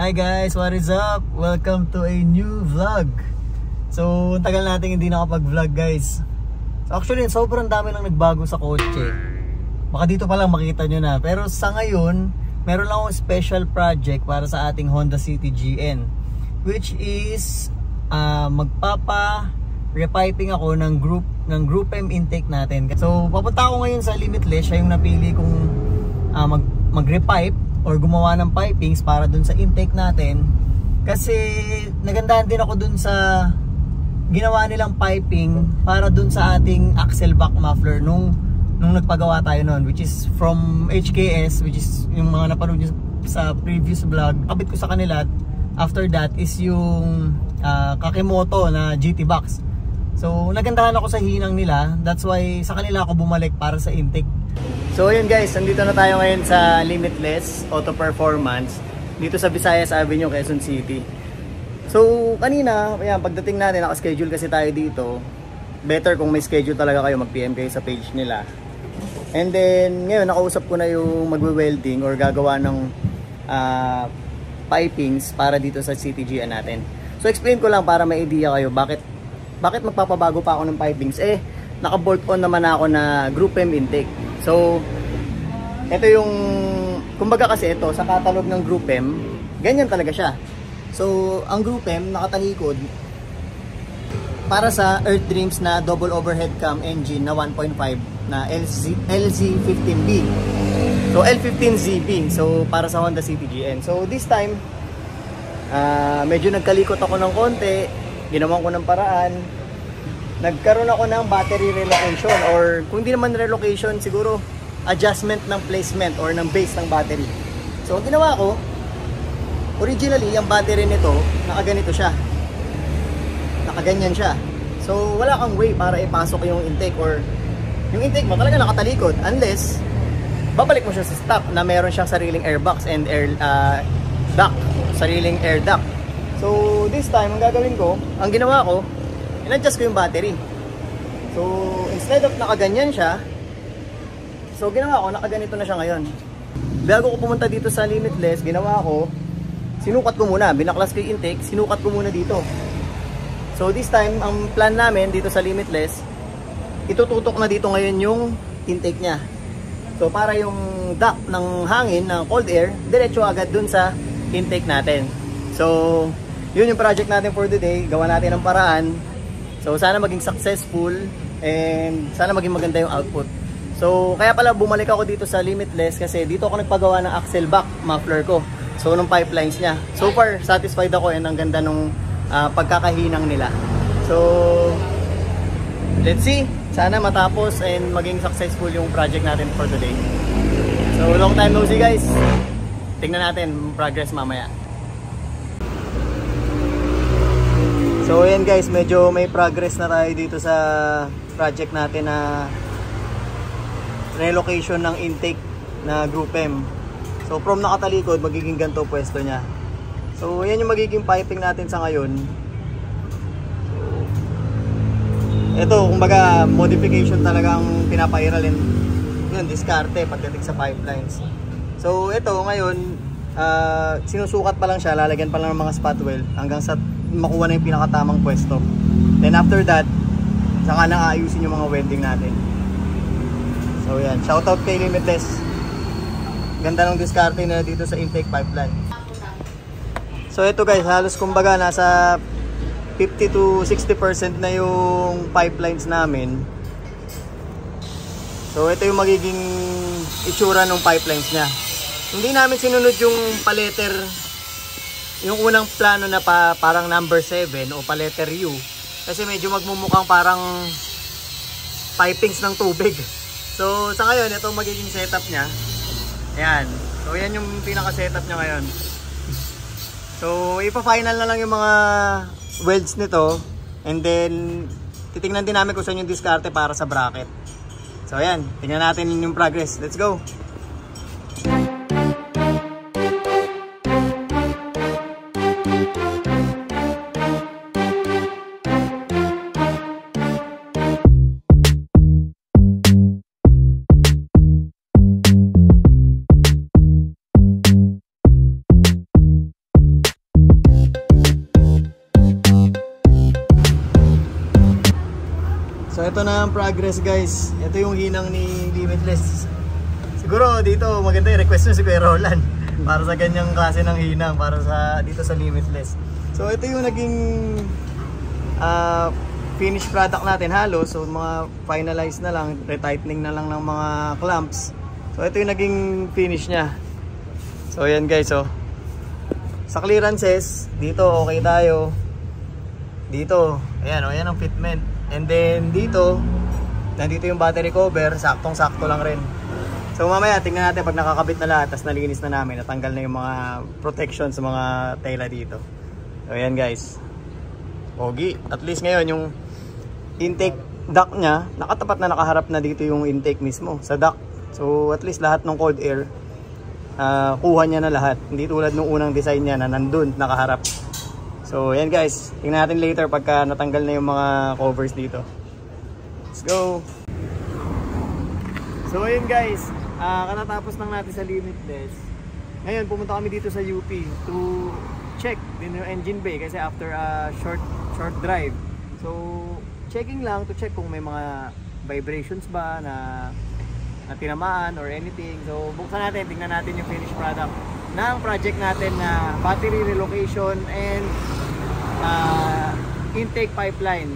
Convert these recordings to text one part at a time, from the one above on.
Hi guys, what is up? Welcome to a new vlog. So, tagal natin hindi nakapag-vlog guys. So, actually, sobrang dami lang nagbago sa kotse. Baka dito pa lang makita nyo na. Pero sa ngayon, meron lang akong special project para sa ating Honda City GN, which is magpapa-repiping ako ng Group M intake natin. So, papunta ako ngayon sa Limitless. Siya yung napili kong mag-repipe or gumawa ng pipings para dun sa intake natin, kasi nagandahan din ako dun sa ginawa nilang piping para dun sa ating axle back muffler nung nagpagawa tayo nun, which is from HKS, which is yung mga napanood nyo sa previous vlog. Kabit ko sa kanila. After that is yung Kakimoto na GT box. So nagandahan ako sa hinang nila, that's why sa kanila ako bumalik para sa intake. So ayun guys, nandito na tayo ngayon sa Limitless Auto Performance dito sa Visayas Avenue, Quezon City. So kanina, ayan, pagdating natin, naka-schedule kasi tayo dito. Better kung may schedule talaga kayo, mag-PM kayo sa page nila. And then ngayon, nakausap ko na yung magwe-welding or gagawa ng pipings para dito sa CTGN natin. So explain ko lang para may idea kayo bakit magpapabago pa ako ng pipings. Naka-bolt on naman ako na Group M intake. So, ito yung, kumbaga kasi ito, sa catalog ng Group M, ganyan talaga siya. So, ang Group M, nakatalikod, para sa Earth Dreams na double overhead cam engine na 1.5 na LZ15B. So, L15ZB. So, para sa Honda City GN. So, this time, medyo nagkalikot ako ng konti, ginawan ko ng paraan. Nagkaroon ako ng battery relocation, or kung di naman relocation, siguro adjustment ng placement or ng base ng battery. So ang ginawa ko, originally yung battery nito nakaganito siya, nakaganyan siya. So wala kang way para ipasok yung intake, or yung intake mo talaga nakatalikod, unless babalik mo siya sa stock na meron siyang sariling airbox and air duct, sariling air duct. So this time ang gagawin ko, ang ginawa ko, in-adjust ko yung battery. So, instead of nakaganyan siya, so ginawa ko, nakaganito na siya ngayon. Bago ko pumunta dito sa Limitless, ginawa ko, sinukat ko muna, binaklas ko yung intake, sinukat ko muna dito. So, this time, ang plan namin dito sa Limitless, itututok na dito ngayon yung intake niya. So, para yung duct ng hangin, ng cold air, diretso agad dun sa intake natin. So, yun yung project natin for today. Gawa natin ang paraan. So sana maging successful and sana maging maganda yung output. So kaya pala bumalik ako dito sa Limitless, kasi dito ako nagpagawa ng axle back muffler ko. So nung pipelines niya. So far satisfied ako and ang ganda nung pagkakahinang nila. So let's see. Sana matapos and maging successful yung project natin for today. So long time no see guys. Tingnan natin progress mamaya. So ayan guys, medyo may progress na tayo dito sa project natin na relocation ng intake na Group M. So from nakatalikod, magiging ganito pwesto niya. So ayan yung magiging piping natin sa ngayon. Ito, kumbaga modification talagang pinapairal and yun, diskarte pagdating sa pipelines. So ito ngayon, sinusukat pa lang siya, lalagyan pa lang ng mga spot weld hanggang sa makuha na yung pinakatamang pwesto. Then after that, saka nang aayusin yung mga welding natin. So yan, shoutout kay Limitless. Ganda ng diskarte na dito sa intake pipeline. So ito guys, halos kumbaga nasa 50 to 60% na yung pipelines namin. So ito yung magiging itsura ng pipelines niya. Hindi namin sinunod yung paletter, yung unang plano na parang number 7 o pa-letter U, kasi medyo magmumukhang parang pipings ng tubig. So sa ngayon, ito magiging setup niya. Ayan. So yan yung pinaka-setup niya ngayon. So ipa-final na lang yung mga welds nito, and then titingnan din namin kung saan yung diskarte para sa bracket. So ayan, tingnan natin yung progress. Let's go! ito na ang progress guys. Ito yung hinang ni Limitless. Siguro dito maganda yung request nyo si Kuya Roland para sa ganyang klase ng hinang para sa dito sa Limitless. So ito yung naging finished product natin halos. So mga finalize na lang, retightening na lang ng mga clamps. So ito yung naging finish nya. So yan guys, oh. Sa clearances, dito okay tayo. Dito, ayan, oh, ayan ang fitment. And then dito, nandito yung battery cover, saktong-sakto lang rin. So mamaya tingnan natin pag nakakabit na lahat, tas nalinis na namin, natanggal na yung mga protection sa mga tela dito. So ayan guys. Pogi. At least ngayon yung intake duct nya, nakatapat na nakaharap na dito yung intake mismo sa duct. So at least lahat ng cold air kuha niya na lahat. Hindi tulad nung unang design niya na nandun, nakaharap. So yan guys, tingnan natin later pagka natanggal na yung mga covers dito. Let's go! So ayun guys, katatapos lang natin sa Limitless. Ngayon pumunta kami dito sa UP to check din yung engine bay kasi after a short drive. So checking lang to check kung may mga vibrations ba na tinamaan or anything. So buksan natin, tingnan natin yung finished product ng project natin na battery relocation and intake pipeline.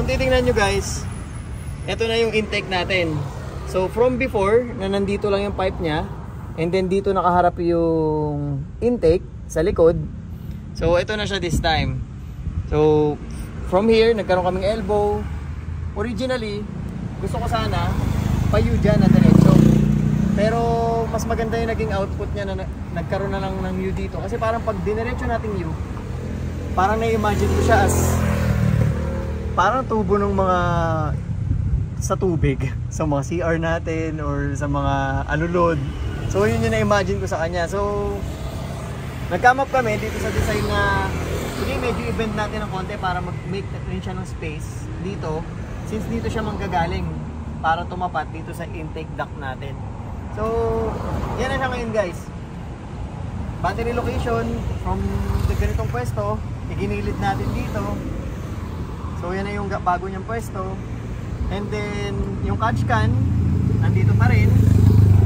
Titingnan nyo guys, ito na yung intake natin. So from before na nandito lang yung pipe nya, and then dito nakaharap yung intake sa likod. So ito na siya this time. So from here nagkaroon kaming elbow. Originally gusto ko sana payu dyan na diretso, pero mas maganda yung naging output nya na nagkaroon na lang ng U dito. Kasi parang pag diniretso natin U, parang na-imagine ko siya as parang tubo ng mga sa tubig sa mga CR natin or sa mga alulod. So yun yung na-imagine ko sa kanya. So nag-come up kami dito sa design na sige, medyo i-bend natin ng konti para mag-make rin siya ng space dito, since dito siya manggagaling para tumapat dito sa intake duct natin. So yan na siya ngayon guys. Battery location from the ganitong pwesto, iginilid natin dito. So yan na yung bago niyang pwesto. And then yung catch can nandito pa rin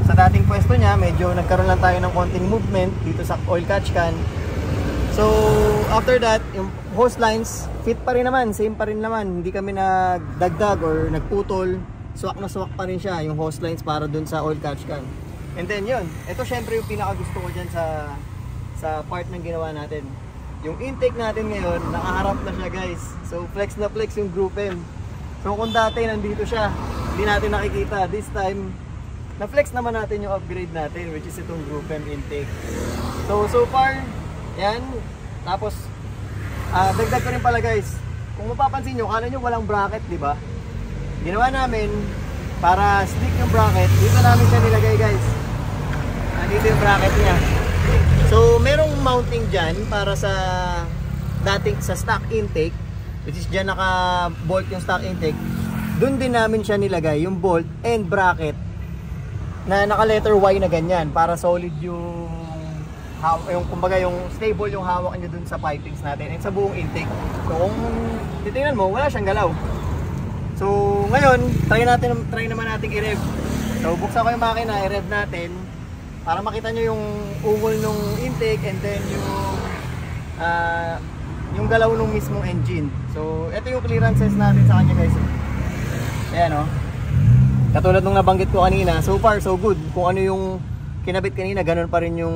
sa dating pwesto niya. Medyo nagkaroon lang tayo ng konting movement dito sa oil catch can. So after that, yung hose lines fit pa rin naman, same pa rin naman. Hindi kami nagdagdag or nagputol. Swak na swak pa rin siya yung hose lines para dun sa oil catch can. And then yun, ito syempre yung pinaka gusto ko dyan sa part ng ginawa natin. Yung intake natin ngayon, nakaharap na siya guys. So flex na flex yung Group M. So kung dati nandito siya, hindi natin nakikita. This time, na-flex naman natin yung upgrade natin, which is itong Group M intake. So far, yan. Tapos, dagdag ko rin pala guys. Kung mapapansin nyo, kala nyo walang bracket, di ba? Ginawa namin, para stick yung bracket, dito namin siya nilagay guys. Dito yung bracket niya. So merong mounting dyan para sa stock intake, which is dyan naka-bolt yung stock intake. Doon din namin siya nilagay yung bolt and bracket na naka letter Y na ganyan para solid yung kumbaga yung stable yung hawak niya dun sa pipings natin and sa buong intake. So kung titingnan mo, wala siyang galaw. So ngayon, try naman natin i-rev. So buksan ko yung makina, i-rev natin para makita nyo yung ungol ng intake and then yung yung galaw ng mismong engine. So ito yung clearances natin sa kanya guys. Ayan o. Katulad nung nabanggit ko kanina, so far so good. Kung ano yung kinabit kanina, ganun pa rin yung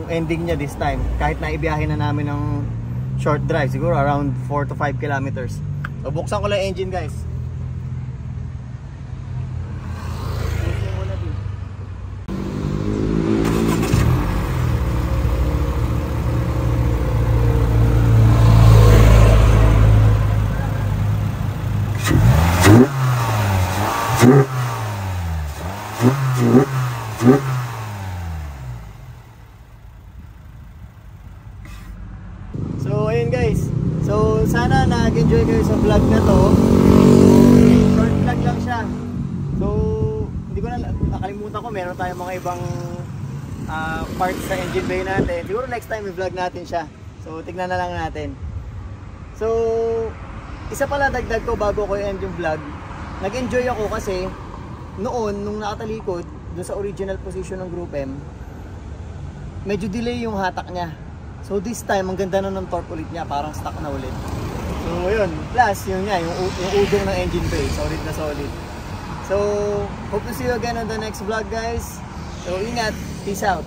ending niya this time. Kahit na ibiyahe na namin ng short drive, siguro around 4 to 5 kilometers. So buksan ko lang engine guys. So ayun guys, so sana nag-enjoy kayo sa vlog na to. Short vlog lang siya. So hindi ko na nakalimutan ko, meron tayong mga ibang parts sa engine bay natin. Siguro next time i-vlog natin siya. So tignan na lang natin. So isa pala dagdag ko bago ko i-end yung vlog. Nag-enjoy ako kasi noon nung nakatalikod dun sa original position ng Group M, medyo delay yung hatak niya. So this time, ang ganda na ng torque ulit niya, parang stock na ulit. So yun, plus yun nga, yung udong ng engine bay, solid na solid. So, hope to see you again on the next vlog guys. So ingat, peace out.